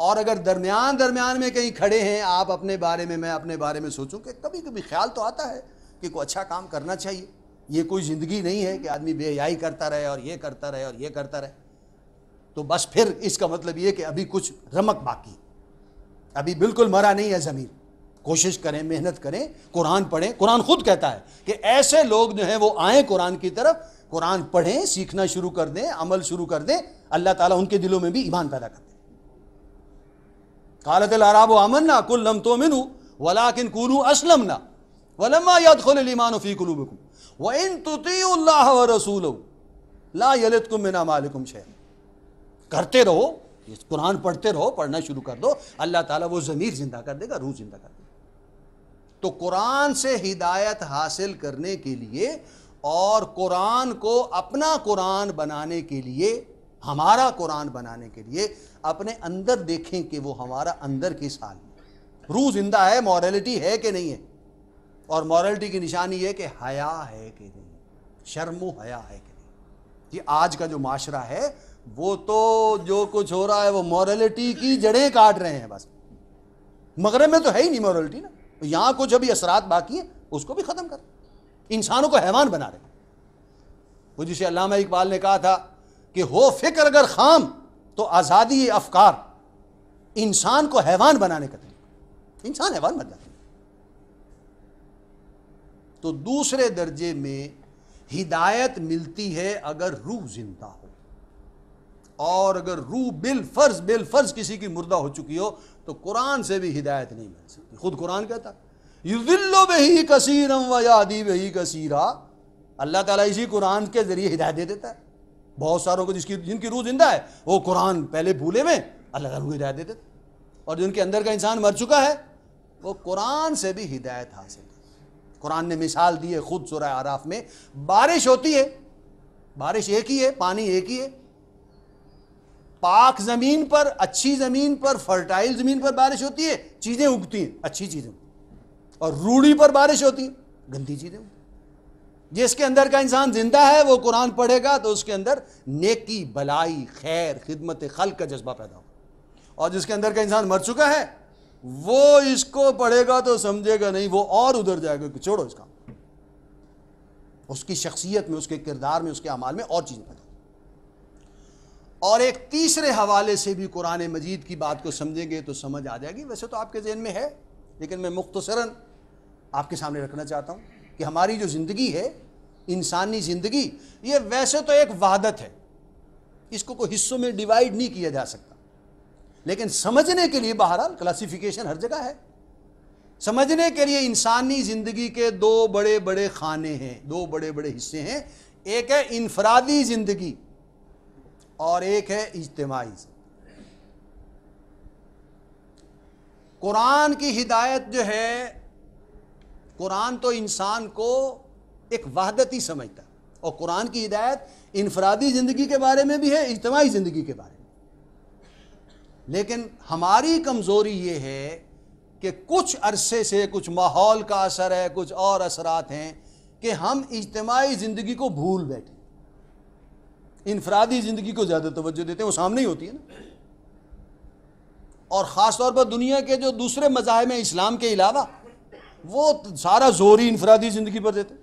اور اگر درمیان میں کہیں کھڑے ہیں آپ اپنے بارے میں، میں اپنے بارے میں سوچوں کہ کبھی کبھی خیال تو آتا ہے کہ کوئی اچھا کام کرنا چاہیے. یہ کوئی زندگی نہیں ہے کہ آدمی بے حیائی کرتا رہے اور یہ کرتا رہے اور یہ کرتا رہے. تو بس پھر اس کا مطلب یہ کہ ابھی کچھ رمق باقی ہے، ابھی بالکل مرا نہیں ہے ضمیر. کوشش کریں، محنت کریں، قرآن پڑھیں. قرآن خود کہتا ہے کہ ایسے لوگ جو ہیں وہ آئیں قرآن کی طرف، قرآن پڑھیں، سیکھنا شروع کر دیں، عمل شروع کر دیں، اللہ تعالیٰ ان کے دلوں میں بھی ایمان پیدا کر دے. قالت الاعراب آمنا قل لم تؤمنوا ولكن كونوا اسلمنا ولما يدخل الايمان في قلوبكم وان تطيعوا الله ورسوله لا يلدكم من اعمالكم شيئا. کرتے رہو، قرآن پڑھتے رہو، پڑھنا شروع کر دو، اللہ تعالیٰ وہ ضمیر زندہ کر دے گا، روح زندہ کر دے گا. تو قرآن سے ہدایت حاصل کرنے کے لیے اور قرآن کو اپنا قرآن بنانے کے لیے، ہمارا قرآن بنانے کے لیے اپنے اندر دیکھیں کہ وہ ہمارا اندر کس حال میں، روح زندہ ہے، مورالٹی ہے کہ نہیں ہے. اور مورالٹی کی نشانی یہ کہ حیا ہے کہ نہیں، شرم و حیا ہے کہ نہیں. یہ آج کا جو معاشرہ ہے وہ تو جو کچھ ہو رہا ہے وہ مورالٹی کی جڑیں کاٹ رہے ہیں. بس مغرب میں تو ہے ہی نہیں مورالٹی نا، یہاں کچھ ابھی اثرات باقی ہیں، اس کو بھی ختم کر، انسانوں کو حیوان بنا رہے ہیں. وہ جسے علامہ اقبال نے کہا تھا کہ ہو فکر اگر خام تو آزادی افکار، انسان کو حیوان بنانے کا طریقہ، انسان حیوان بن جاتا ہے. تو دوسرے درجے میں ہدایت ملتی ہے اگر روح زندہ ہو، اور اگر روح بالفرض کسی کی مردہ ہو چکی ہو تو قرآن سے بھی ہدایت نہیں مل سکتی. خود قرآن کہتا یضل بہ کثیرا ویہدی بہ کثیرا. اللہ تعالیٰ اسی قرآن کے ذریعے ہدایت دے دیتا ہے بہت ساروں کو. جن کی روح زندہ ہے وہ قرآن پہلے بھولے ہوئے، اللہ تعالیٰ کو ہدایت دے دیتا ہے. اور جن کے اندر کا انسان مر چکا ہے وہ قرآن سے بھی ہدایت حاصل ہے. قرآن نے مثال دی ہے خود سورہ اعراف میں. بارش ہوتی ہے، بارش ایک ہی ہے، پانی ایک ہی ہے. پاک زمین پر، اچھی زمین پر، فرٹائل زمین پر بارش ہوتی ہے، چیزیں اگتی ہیں، اچھی چیزیں. اور روڑی پر بارش ہوتی ہے، گندی چیزیں. جس کے اندر کا انسان زندہ ہے وہ قرآن پڑھے گا تو اس کے اندر نیکی، بلائی، خیر، خدمت خلق کا جذبہ پیدا ہوگا. اور جس کے اندر کا انسان مر چکا ہے وہ اس کو پڑھے گا تو سمجھے گا نہیں، وہ اور ادھر جائے گا کہ چھوڑو اس کا. اس کی شخصیت میں، اس کے کردار میں، اس کے اعمال میں اور چیزیں پیدا. اور ایک تیسرے حوالے سے بھی قرآن مجید کی بات کو سمجھیں گے تو سمجھ آ جائے گی. ویسے تو آپ کے ذہن میں ہے لیکن میں مختصراً آپ کے سامنے رکھنا چاہتا ہوں کہ ہماری جو زندگی ہے، انسانی زندگی، یہ ویسے تو ایک وحدت ہے، اس کو کوئی حصوں میں ڈیوائیڈ نہیں کیا جا سکتا. لیکن سمجھنے کے لیے بہرحال کلاسیفیکیشن ہر جگہ ہے. سمجھنے کے لیے انسانی زندگی کے دو بڑے بڑے خانے ہیں، دو بڑے بڑے حصے ہیں. ایک ہے انفرادی زندگی اور ایک ہے اجتماعی زندگی. قرآن کی ہدایت جو ہے، قرآن تو انسان کو ایک وحدتی سمجھتا ہے، اور قرآن کی ہدایت انفرادی زندگی کے بارے میں بھی ہے، اجتماعی زندگی کے بارے میں. لیکن ہماری کمزوری یہ ہے کہ کچھ عرصے سے کچھ ماحول کا اثر ہے، کچھ اور اثرات ہیں کہ ہم اجتماعی زندگی کو بھول بیٹھے، انفرادی زندگی کو زیادہ توجہ دیتے ہیں. وہ سامنے ہی ہوتی ہے نا. اور خاص طور پر دنیا کے جو دوسرے مذاہب ہیں اسلام کے علاوہ، وہ سارا زور ہی انفرادی زندگی پر دیتے.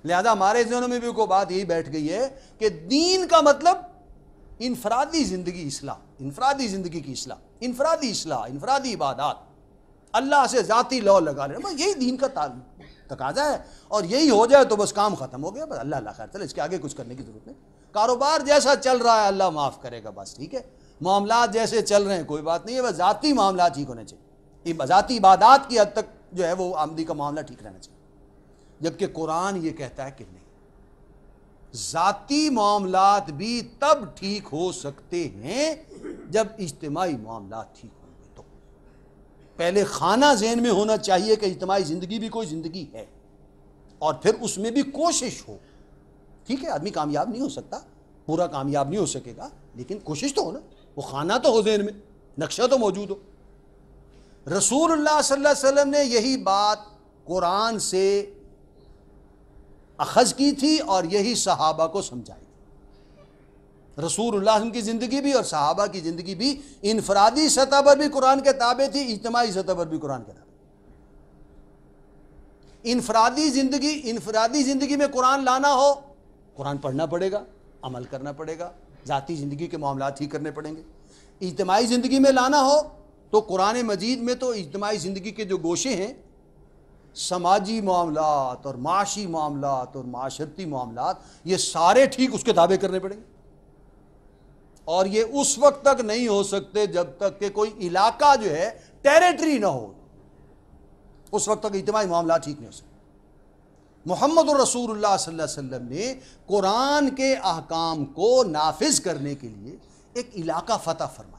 لہذا ہمارے ذہنوں میں بھی کوئی بات یہی بیٹھ گئی ہے کہ دین کا مطلب انفرادی زندگی اصلاح، انفرادی زندگی کی اصلاح، انفرادی اصلاح، انفرادی عبادات، اللہ سے ذاتی لو لگا لینا، بس یہی دین کا تقاضا ہے. اور یہی ہو جائے تو بس کام ختم ہو گیا، بس اللہ خیر چلے، اس کے آگے کچھ کرنے کی ضرورت نہیں. کاروبار جیسا چل رہا ہے اللہ معاف کرے گا، بس ٹھیک ہے. معاملات جیسے چل رہے ہیں کوئی بات نہیں ہے، بس ذاتی معاملات ٹھیک ہونے چاہیے. ذاتی عبادات کی حد تک جو ہے وہ آمدی کا معاملہ ٹھیک رہنا چاہیے. جبکہ قرآن یہ کہتا ہے کہ نہیں، ذاتی معاملات بھی تب ٹھیک ہو سکتے ہیں جب اجتماعی معاملات ٹھیک ہوں گے. تو پہلے خانہ ذہن میں ہونا چاہیے کہ اجتماعی زندگی بھی کوئی زندگی ہے، اور پھر اس میں بھی کوشش ہو. ٹھیک ہے، آدمی کامیاب نہیں ہو سکتا، پورا کامیاب نہیں ہو سکے گا، لیکن کوشش تو ہو نا. وہ خانہ تو ہو ذہن میں، نقشہ تو موجود ہو. رسول اللہ صلی اللہ علیہ وسلم نے یہی بات قرآن سے اخذ کی تھی اور یہی صحابہ کو سمجھائی تھی. رسول اللہ صلی اللہ علیہ وسلم کی زندگی بھی اور صحابہ کی زندگی بھی انفرادی سطح پر بھی قرآن کے تابع تھی، اجتماعی سطح پر بھی قرآن کے تابع۔ انفرادی زندگی میں قرآن لانا ہو، قرآن پڑھنا پڑے گا، عمل کرنا پڑے گا، ذاتی زندگی کے معاملات ہی کرنے پڑیں گے۔ اجتماعی زندگی میں لانا ہو تو قرآن مجید میں تو اجتماعی زندگی کے جو گوشے ہیں، سماجی معاملات اور معاشی معاملات اور معاشرتی معاملات، یہ سارے ٹھیک اس کے تابع کرنے پڑیں گے، اور یہ اس وقت تک نہیں ہو سکتے جب تک کہ کوئی علاقہ جو ہے ٹیریٹری نہ ہو، اس وقت تک اجتماعی معاملات ٹھیک نہیں ہو سکتے۔ محمد الرسول اللہ صلی اللہ علیہ وسلم نے قرآن کے احکام کو نافذ کرنے کے لیے ایک علاقہ فتح فرمایا۔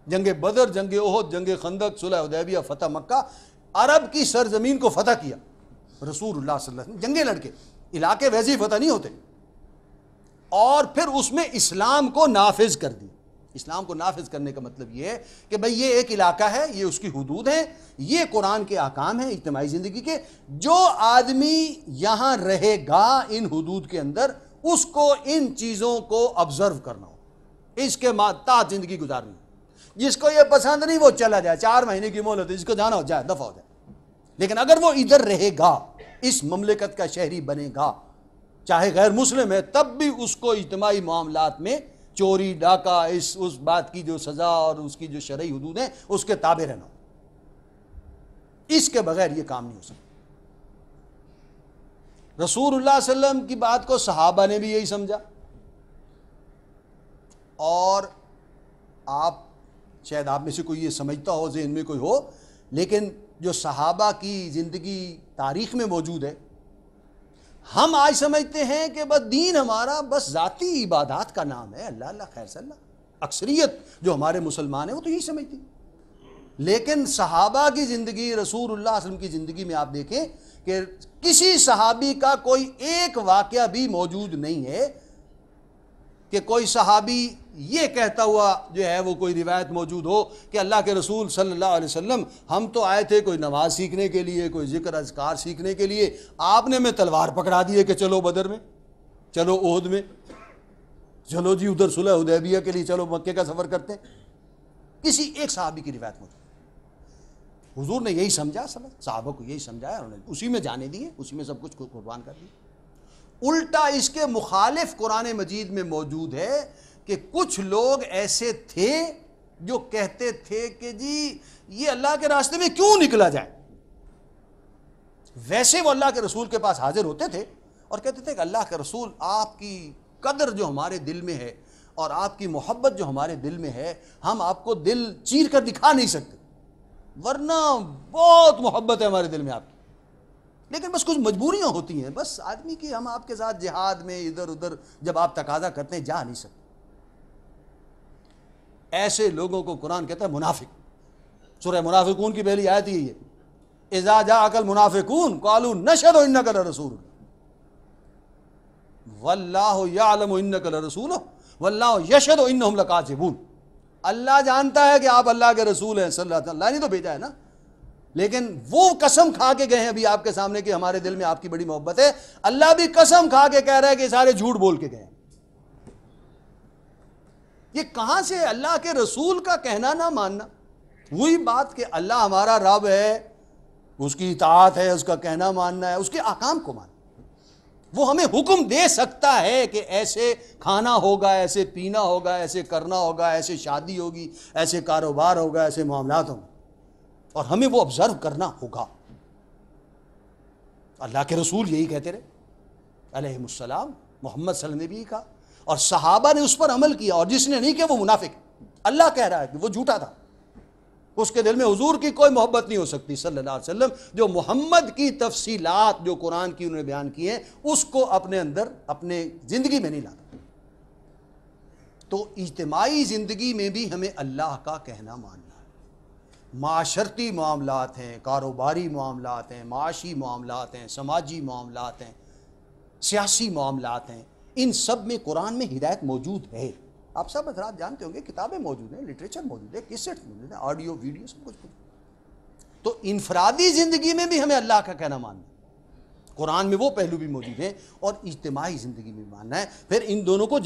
جنگ بدر، جنگ احد، جنگ خندق، صلح حدیبیہ، فتح مکہ، عرب کی سرزمین کو فتح کیا رسول اللہ صلی اللہ علیہ وسلم، جنگیں لڑ کے۔ علاقے ویسے ہی فتح نہیں ہوتے، اور پھر اس میں اسلام کو نافذ کر دی۔ اسلام کو نافذ کرنے کا مطلب یہ ہے کہ بھئی یہ ایک علاقہ ہے، یہ اس کی حدود ہیں، یہ قرآن کے احکام ہیں اجتماعی زندگی کے، جو آدمی یہاں رہے گا ان حدود کے اندر، اس کو ان چیزوں کو آبزرو کرنا ہو، اس کے تحت زندگی گزارنی ہو۔ جس کو یہ پسند نہیں وہ چلا جائے، 4 مہینے کی مہلت ہے، جس کو جانا ہو جائے، دفع ہو جائے۔ لیکن اگر وہ ادھر رہے گا، اس مملکت کا شہری بنے گا، چاہے غیر مسلم ہے، تب بھی اس کو اجتماعی معاملات میں چوری ڈاکہ اس بات کی جو سزا اور اس کی جو شرعی حدود ہیں اس کے تابع رہنا ہو۔ اس کے بغیر یہ کام نہیں ہو سکتا۔ رسول اللہ صلی اللہ علیہ وسلم کی بات کو صحابہ نے بھی یہی سمجھا، اور شاید آپ میں سے کوئی یہ سمجھتا ہو، ذہن میں کوئی ہو، لیکن جو صحابہ کی زندگی تاریخ میں موجود ہے، ہم آج سمجھتے ہیں کہ بس دین ہمارا بس ذاتی عبادات کا نام ہے، اللہ اللہ خیر صلی اللہ۔ اکثریت جو ہمارے مسلمان ہیں وہ تو یہی سمجھتی ہیں، لیکن صحابہ کی زندگی، رسول اللہ صلی اللہ علیہ وسلم کی زندگی میں آپ دیکھیں کہ کسی صحابی کا کوئی ایک واقعہ بھی موجود نہیں ہے کہ کوئی صحابی یہ کہتا ہوا جو ہے وہ کوئی روایت موجود ہو کہ اللہ کے رسول صلی اللہ علیہ وسلم ہم تو آئے تھے کوئی نماز سیکھنے کے لیے، کوئی ذکر اذکار سیکھنے کے لیے، آپ نے ہمیں تلوار پکڑا دی ہے کہ چلو بدر میں، چلو احد میں، چلو جی ادھر صلح حدیبیہ کے لیے چلو مکے کا سفر کرتے ہیں۔ کسی ایک صحابی کی روایت موجود، حضور نے یہی سمجھا، صحابہ کو یہی سمجھایا، انہوں نے اسی میں جانے دیے، اسی میں سب کچھ قربان کر دیا۔ الٹا اس کے مخالف قرآن مجید میں موجود ہے کہ کچھ لوگ ایسے تھے جو کہتے تھے کہ جی یہ اللہ کے راستے میں کیوں نکلا جائے۔ ویسے وہ اللہ کے رسول کے پاس حاضر ہوتے تھے اور کہتے تھے کہ اللہ کے رسول، آپ کی قدر جو ہمارے دل میں ہے اور آپ کی محبت جو ہمارے دل میں ہے، ہم آپ کو دل چیر کر دکھا نہیں سکتے، ورنہ بہت محبت ہے ہمارے دل میں آپ کی، لیکن بس کچھ مجبوریاں ہوتی ہیں، بس آدمی کی، ہم آپ کے ساتھ جہاد میں ادھر ادھر جب آپ تقاضا کرتے ہیں جا نہیں سکتے۔ ایسے لوگوں کو قرآن کہتا ہے منافق۔ سورہ منافقون کی پہلی آیت ہی ہے، اذا جاءک المنافقون قالوا نشهد انک لرسول واللہ یعلم انک لرسولہ واللہ یشہد انہم لکاذبون۔ اللہ جانتا ہے کہ آپ اللہ کے رسول ہیں صلی اللہ علیہ وسلم، اللہ نے تو بھیجا ہے نا، لیکن وہ قسم کھا کے گئے ہیں ابھی آپ کے سامنے کہ ہمارے دل میں آپ کی بڑی محبت ہے، اللہ بھی قسم کھا کے کہہ رہا ہے کہ سارے جھوٹ بول کے گئے ہیں۔ یہ کہاں سے اللہ کے رسول کا کہنا نہ ماننا؟ وہی بات کہ اللہ ہمارا رب ہے، اس کی اطاعت ہے، اس کا کہنا ماننا ہے، اس کے احکام کو ماننا۔ وہ ہمیں حکم دے سکتا ہے کہ ایسے کھانا ہوگا، ایسے پینا ہوگا، ایسے کرنا ہوگا، ایسے شادی ہوگی، ایسے کاروبار ہوگا، ایسے معاملات ہوں گے، اور ہمیں وہ آبزرو کرنا ہوگا۔ اللہ کے رسول یہی کہتے رہے علیہ السلام، محمد صلی اللہ علیہ وسلم نے بھی یہی کہا، اور صحابہ نے اس پر عمل کیا، اور جس نے نہیں کیا وہ منافق۔ اللہ کہہ رہا ہے کہ وہ جھوٹا تھا، اس کے دل میں حضور کی کوئی محبت نہیں ہو سکتی صلی اللہ علیہ وسلم، جو محمد کی تفصیلات جو قرآن کی انہوں نے بیان کی ہیں اس کو اپنے اندر اپنے زندگی میں نہیں لاتا۔ تو اجتماعی زندگی میں بھی ہمیں اللہ کا کہنا ماننا ہے۔ معاشرتی معاملات ہیں، کاروباری معاملات ہیں، معاشی معاملات ہیں، سماجی معاملات ہیں، سیاسی معاملات ہیں، ان سب میں قرآن میں ہدایت موجود ہے۔ آپ سب حضرات جانتے ہوں گے، کتابیں موجود ہیں، لٹریچر موجود ہے، کیسٹ موجود ہے، آڈیو ویڈیو سب کچھ موجود ہے۔ تو انفرادی زندگی میں بھی ہمیں اللہ کا کہنا ماننا ہے، قرآن میں وہ پہلو بھی موجود ہیں، اور اجتماعی زندگی میں ماننا ہے، پھر ان دونوں کو